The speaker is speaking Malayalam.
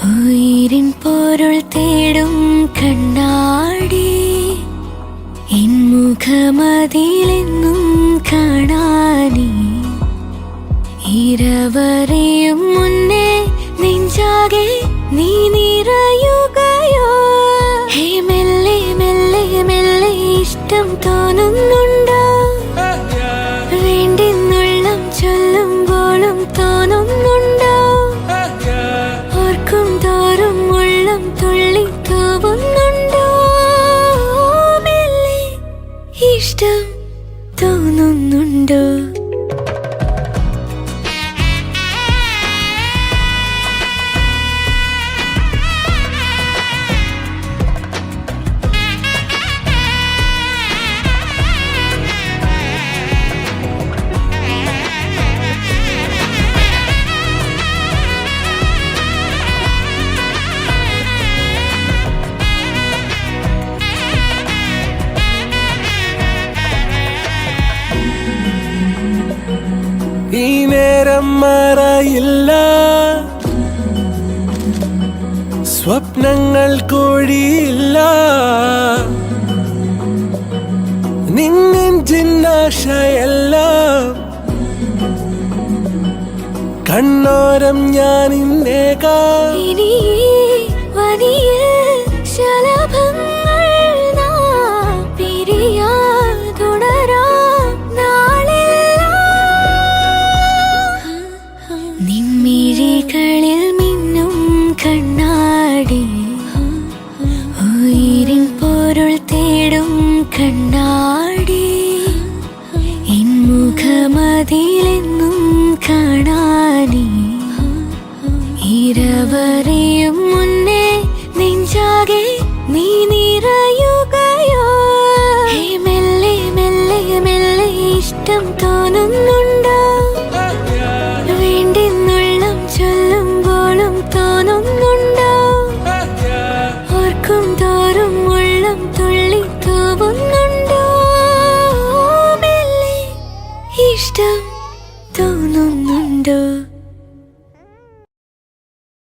ഉയിരിൻ പൊരുൾ തേടും കണ്ണാടി എൻ മുഖമതിലെന്നും കാണാനീ ഇരവരെയും മുന്നേ നെഞ്ചാകെ നീ നിറയുകയോ ഹേ മെല്ലെ മെല്ലെ മെല്ലെ ഇഷ്ടം തോന്നുന്നുണ്ടോ വേണ്ടെന്നുള്ളം ചൊല്ലുമ്പോഴും തോന്നുന്നുണ്ടോ ഓർക്കും തോറും ഉള്ളം തുള്ളി തൂവുന്നുണ്ടോ മെല്ലെ ഇഷ്ടം തോന്നുന്നുണ്ടോ ഈ നേരം മറയില്ല സ്വപ്നങ്ങൾ കൊഴിയില്ല നിന്നെഞ്ചിന്നാശയെല്ലാം കണ്ണോരം ഞാൻ ഇന്നേക്കാം ഇനി വലിയ ശലഭങ്ങൾ നാം പിരിയാൻ തുടരാം നാളെല്ലാം നിൻമിഴികളിൽ മിന്നും കണ്ണാടി ഉയിരിൻ പൊരുൾ തേടും കണ്ണാടി എൻ മുഖമതിലെന്നും കാണാനീ ഇരവരെയും മുന്നേ നെഞ്ചാകെ നീ നിറയുകയോ ഹേ മെല്ലെ മെല്ലെ മെല്ലെ ഇഷ്ടം തോന്നുന്നുണ്ടോ